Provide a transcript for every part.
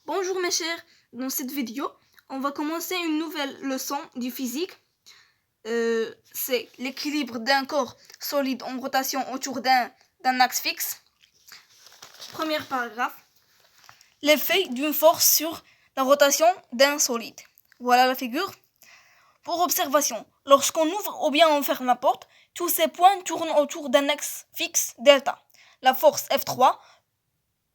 Bonjour mes chers, dans cette vidéo, on va commencer une nouvelle leçon du physique. C'est l'équilibre d'un corps solide en rotation autour d'un axe fixe. Premier paragraphe. L'effet d'une force sur la rotation d'un solide. Voilà la figure. Pour observation, lorsqu'on ouvre ou bien on ferme la porte, tous ces points tournent autour d'un axe fixe delta. La force F3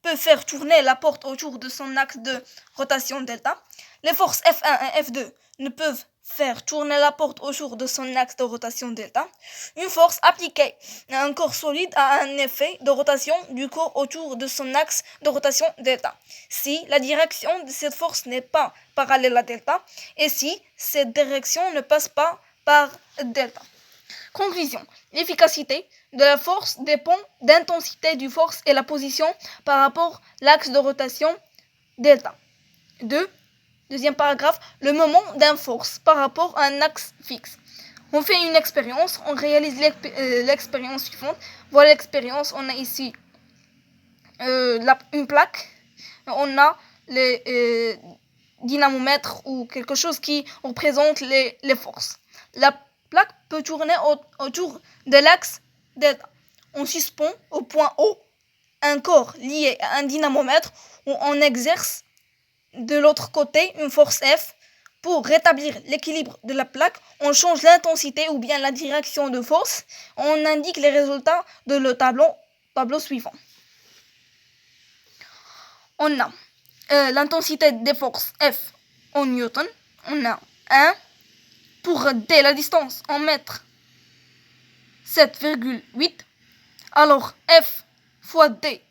peut faire tourner la porte autour de son axe de rotation delta. Les forces F1 et F2 ne peuvent faire tourner la porte autour de son axe de rotation delta. Une force appliquée à un corps solide a un effet de rotation du corps autour de son axe de rotation delta, si la direction de cette force n'est pas parallèle à delta et si cette direction ne passe pas par delta. Conclusion. L'efficacité de la force dépend d'intensité du force et la position par rapport à l'axe de rotation delta. Deuxième paragraphe, le moment d'une force par rapport à un axe fixe. On fait une expérience, on réalise l'expérience suivante. Voilà l'expérience, on a ici une plaque, on a les dynamomètres ou quelque chose qui représente les forces. La plaque peut tourner autour de l'axe delta. On suspend au point O un corps lié à un dynamomètre où on exerce de l'autre côté une force F. Pour rétablir l'équilibre de la plaque, on change l'intensité ou bien la direction de force. On indique les résultats de le tableau suivant. On a l'intensité des forces F en newton. On a 1. Pour D, la distance en mètres, 7,8. Alors F fois D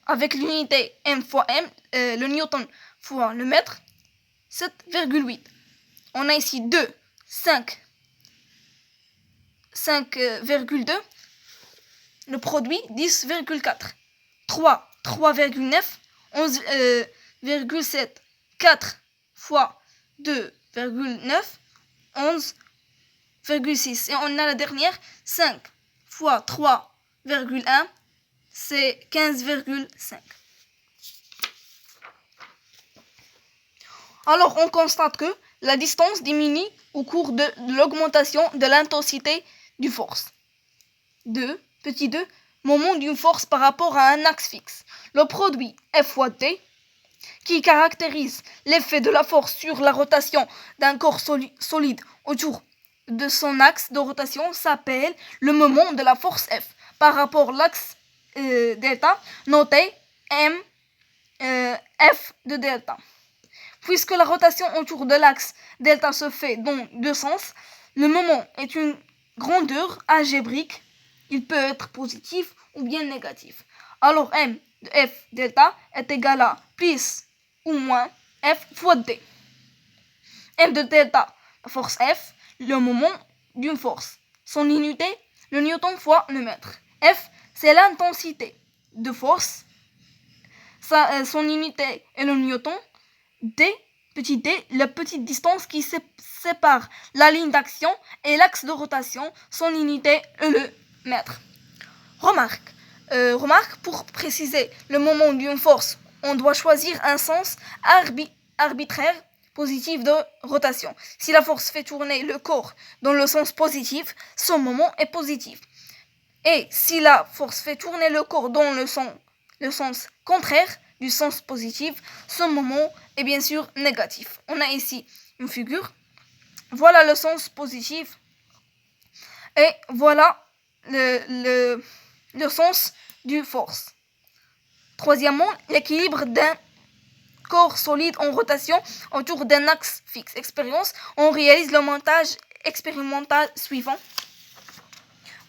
avec l'unité M fois M, le newton fois le mètre, 7,8. On a ici 2, 5,2. Le produit, 10,4. 3, 3,9. 11,7. 4 fois 2,9. 11,6. Et on a la dernière, 5 fois 3,1. C'est 15,5. Alors on constate que la distance diminue au cours de l'augmentation de l'intensité du force. Petit 2, moment d'une force par rapport à un axe fixe. Le produit F fois T, qui caractérise l'effet de la force sur la rotation d'un corps solide autour de son axe de rotation, s'appelle le moment de la force F par rapport à l'axe delta, noté M F de delta. Puisque la rotation autour de l'axe delta se fait dans deux sens, le moment est une grandeur algébrique. Il peut être positif ou bien négatif. Alors M de F delta est égal à plus ou moins F fois D. M de delta, la force F, le moment d'une force. Son unité, le newton fois le mètre. F, c'est l'intensité de force. Son unité est le newton. D, petit d, la petite distance qui sépare la ligne d'action et l'axe de rotation. Son unité est le mètre. Remarque, pour préciser le moment d'une force, on doit choisir un sens arbitraire positif de rotation. Si la force fait tourner le corps dans le sens positif, son moment est positif. Et si la force fait tourner le corps dans le sens contraire du sens positif, son moment est bien sûr négatif. On a ici une figure. Voilà le sens positif. Et voilà le sens du force. Troisièmement, l'équilibre d'un corps solide en rotation autour d'un axe fixe. Expérience, on réalise le montage expérimental suivant.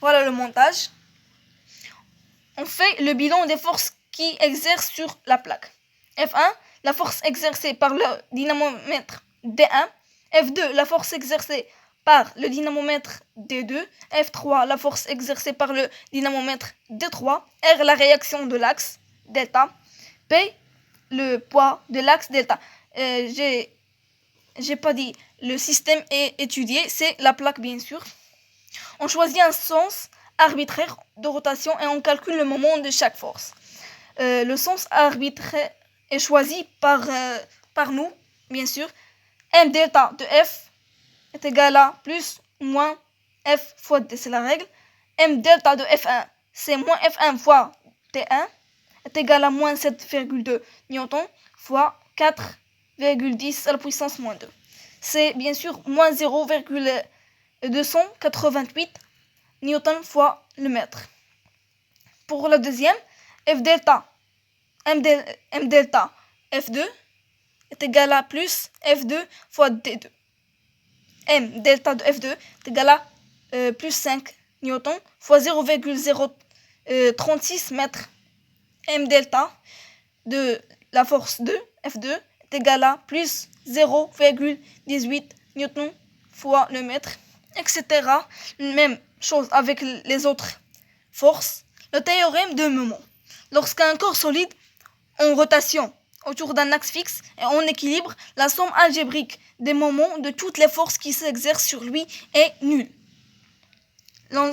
Voilà le montage. On fait le bilan des forces qui exercent sur la plaque. F1, la force exercée par le dynamomètre D1. F2, la force exercée par le dynamomètre D2, F3, la force exercée par le dynamomètre D3, R, la réaction de l'axe delta, P, le poids de l'axe delta. J'ai pas dit le système est étudié, c'est la plaque bien sûr. On choisit un sens arbitraire de rotation et on calcule le moment de chaque force. Le sens arbitraire est choisi par nous, bien sûr. M delta de F est égal à plus ou moins F fois D, c'est la règle. M delta de F1, c'est moins F1 fois T1, est égal à moins 7,2 newtons fois 4,10 à la puissance moins 2. C'est bien sûr moins 0,288 newtons fois le mètre. Pour la deuxième, M delta F2 est égal à plus F2 fois D2. M delta de F2 est égal à plus 5 newtons fois 0,036 mètres. M delta de la force 2, F2, est égal à plus 0,18 newtons fois le mètre, etc. Même chose avec les autres forces. Le théorème de moment. Lorsqu'un corps solide en rotation autour d'un axe fixe et en équilibre, la somme algébrique des moments de toutes les forces qui s'exercent sur lui est nulle. La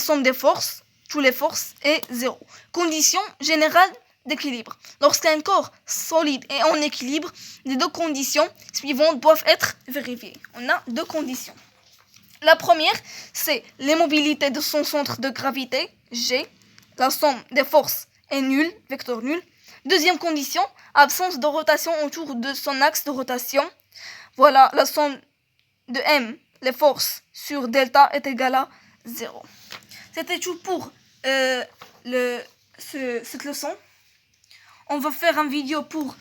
somme des forces, toutes les forces, est 0. Condition générale d'équilibre. Lorsqu'un corps solide est en équilibre, les deux conditions suivantes doivent être vérifiées. On a deux conditions. La première, c'est l'immobilité de son centre de gravité, G. La somme des forces est nulle, vecteur nul. Deuxième condition, absence de rotation autour de son axe de rotation. Voilà, la somme de M, les forces, sur delta est égale à 0. C'était tout pour cette leçon. On va faire un vidéo pour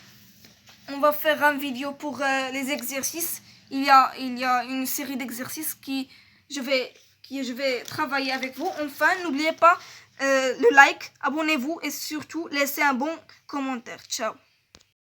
les exercices. Il y a une série d'exercices que je vais travailler avec vous. Enfin, n'oubliez pas le like, abonnez-vous et surtout laissez un bon commentaire. Ciao.